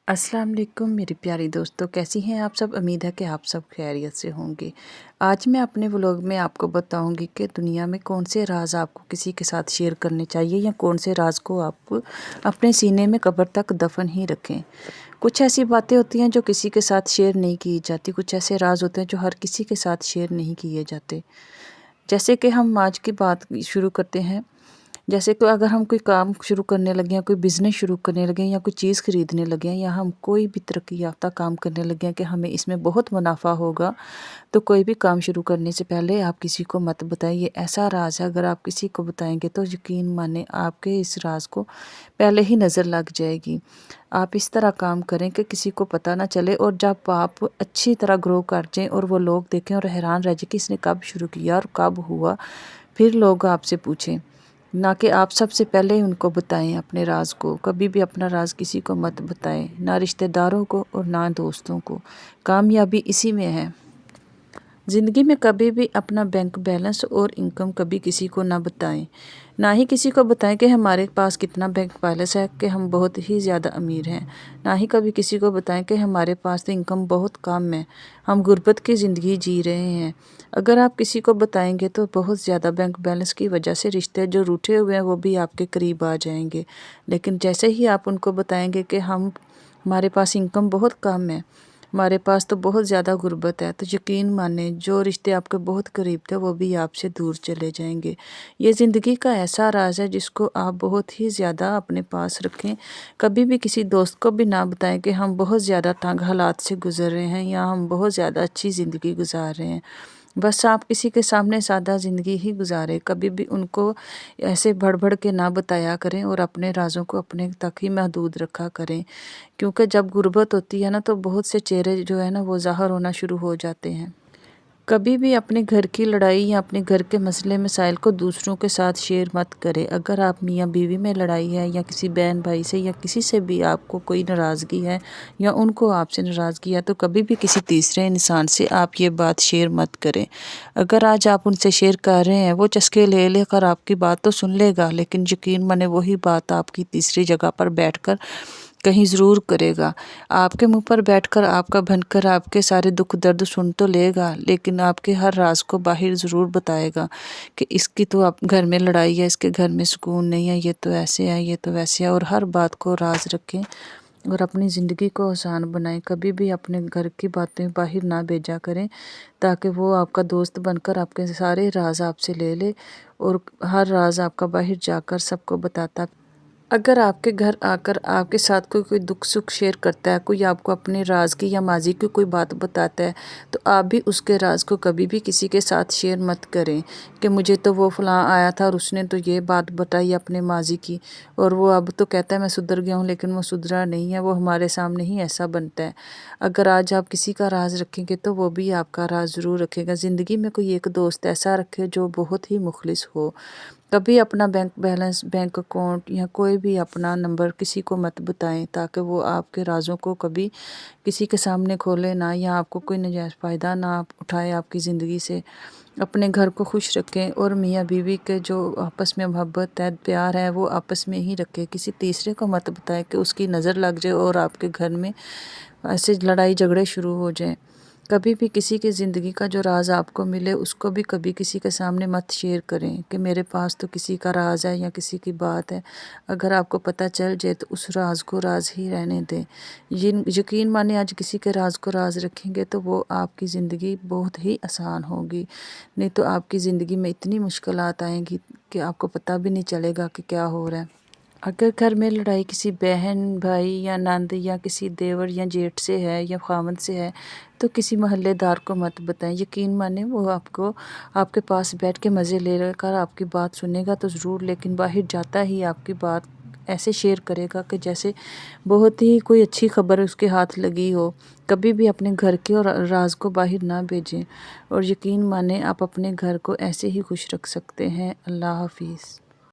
अस्सलाम वालेकुम मेरी प्यारी दोस्तों, कैसी हैं आप सब। उम्मीद है कि आप सब खैरियत से होंगे। आज मैं अपने व्लॉग में आपको बताऊंगी कि दुनिया में कौन से राज आपको किसी के साथ शेयर करने चाहिए या कौन से राज को आप अपने सीने में कब्र तक दफन ही रखें। कुछ ऐसी बातें होती हैं जो किसी के साथ शेयर नहीं की जाती, कुछ ऐसे राज होते हैं जो हर किसी के साथ शेयर नहीं किए जाते। जैसे कि हम आज की बात शुरू करते हैं। जैसे कि अगर हम कोई काम शुरू करने लगे हैं, कोई बिज़नेस शुरू करने लगे हैं या कोई चीज़ खरीदने लगे हैं या हम कोई भी तरक्की याफ्ता काम करने लगे हैं कि हमें इसमें बहुत मुनाफा होगा, तो कोई भी काम शुरू करने से पहले आप किसी को मत बताइए। ऐसा राज है, अगर आप किसी को बताएंगे तो यकीन माने आपके इस राज को पहले ही नज़र लग जाएगी। आप इस तरह काम करें कि किसी को पता ना चले, और जब आप अच्छी तरह ग्रो कर जाएं और वो लोग देखें और हैरान रह जाए कि इसने कब शुरू किया और कब हुआ, फिर लोग आपसे पूछें, ना कि आप सबसे पहले ही उनको बताएं अपने राज को। कभी भी अपना राज किसी को मत बताएं, ना रिश्तेदारों को और ना दोस्तों को। कामयाबी इसी में है। ज़िंदगी में कभी भी अपना बैंक बैलेंस और इनकम कभी किसी को ना बताएं। ना ही किसी को बताएं कि हमारे पास कितना बैंक बैलेंस है, कि हम बहुत ही ज़्यादा अमीर हैं। ना ही कभी किसी को बताएं कि हमारे पास तो इनकम बहुत कम है, हम गुर्बत की ज़िंदगी जी रहे हैं। अगर आप किसी को बताएंगे तो बहुत ज़्यादा बैंक बैलेंस की वजह से रिश्ते जो रूठे हुए हैं वो भी आपके करीब आ जाएंगे। लेकिन जैसे ही आप उनको बताएंगे कि हमारे पास इनकम बहुत कम है, हमारे पास तो बहुत ज़्यादा गुर्बत है, तो यकीन माने जो रिश्ते आपके बहुत करीब थे वो भी आपसे दूर चले जाएंगे। ये ज़िंदगी का ऐसा राज है जिसको आप बहुत ही ज़्यादा अपने पास रखें। कभी भी किसी दोस्त को भी ना बताएं कि हम बहुत ज़्यादा तंग हालात से गुज़र रहे हैं या हम बहुत ज़्यादा अच्छी ज़िंदगी गुजार रहे हैं। बस आप किसी के सामने सादा ज़िंदगी ही गुजारें। कभी भी उनको ऐसे भड़ भड़ के ना बताया करें और अपने राज़ों को अपने तक ही महदूद रखा करें। क्योंकि जब गुर्बत होती है ना, तो बहुत से चेहरे जो है ना वो ज़ाहिर होना शुरू हो जाते हैं। कभी भी अपने घर की लड़ाई या अपने घर के मसले मसाइल को दूसरों के साथ शेयर मत करें। अगर आप मियाँ बीवी में लड़ाई है या किसी बहन भाई से या किसी से भी आपको कोई नाराज़गी है या उनको आपसे नाराज़गी है, तो कभी भी किसी तीसरे इंसान से आप ये बात शेयर मत करें। अगर आज आप उनसे शेयर कर रहे हैं, वो चस्के ले लेकर आपकी बात तो सुन लेगा, लेकिन यकीन माने वही बात आपकी तीसरी जगह पर बैठकर कहीं ज़रूर करेगा। आपके मुंह पर बैठकर आपका बनकर आपके सारे दुख दर्द सुन तो लेगा, लेकिन आपके हर राज को बाहर ज़रूर बताएगा कि इसकी तो आप घर में लड़ाई है, इसके घर में सुकून नहीं है, ये तो ऐसे है, ये तो वैसे है। और हर बात को राज रखें और अपनी ज़िंदगी को आसान बनाएं। कभी भी अपने घर की बातें बाहर ना भेजा करें, ताकि वो आपका दोस्त बनकर आपके सारे राज आपसे ले ले और हर राज आपका बाहर जाकर सबको बताता। अगर आपके घर आकर आपके साथ कोई दुख सुख शेयर करता है, कोई आपको अपने राज की या माजी की कोई बात बताता है, तो आप भी उसके राज को कभी भी किसी के साथ शेयर मत करें कि मुझे तो वो फलां आया था और उसने तो ये बात बताई अपने माजी की, और वो अब तो कहता है मैं सुधर गया हूँ, लेकिन वो सुधरा नहीं है, वो हमारे सामने ही ऐसा बनता है। अगर आज आप किसी का राज रखेंगे तो वो भी आपका राज ज़रूर रखेगा। ज़िंदगी में कोई एक दोस्त ऐसा रखे जो बहुत ही मुखलिस हो। कभी अपना बैंक बैलेंस, बैंक अकाउंट या कोई भी अपना नंबर किसी को मत बताएं, ताकि वो आपके राज़ों को कभी किसी के सामने खोले ना, या आपको कोई नजायज़ फ़ायदा ना आप उठाए आपकी ज़िंदगी से। अपने घर को खुश रखें और मियाँ बीवी के जो आपस में मोहब्बत है, प्यार है, वो आपस में ही रखें। किसी तीसरे को मत बताएं कि उसकी नज़र लग जाए और आपके घर में ऐसे लड़ाई झगड़े शुरू हो जाएं। कभी भी किसी की ज़िंदगी का जो राज आपको मिले उसको भी कभी किसी के सामने मत शेयर करें कि मेरे पास तो किसी का राज है या किसी की बात है। अगर आपको पता चल जाए तो उस राज को राज ही रहने दें। यकीन माने आज किसी के राज को राज रखेंगे तो वो आपकी ज़िंदगी बहुत ही आसान होगी, नहीं तो आपकी ज़िंदगी में इतनी मुश्किलात आएंगी कि आपको पता भी नहीं चलेगा कि क्या हो रहा है। अगर घर में लड़ाई किसी बहन भाई या नंद या किसी देवर या जेठ से है या खामद से है, तो किसी मोहल्लेदार को मत बताएं। यकीन माने वो आपको आपके पास बैठ के मज़े ले कर आपकी बात सुनेगा तो ज़रूर, लेकिन बाहर जाता ही आपकी बात ऐसे शेयर करेगा कि जैसे बहुत ही कोई अच्छी खबर उसके हाथ लगी हो। कभी भी अपने घर के और राज को बाहर ना भेजें, और यकीन माने आप अपने घर को ऐसे ही खुश रख सकते हैं। अल्लाह हाफिज़।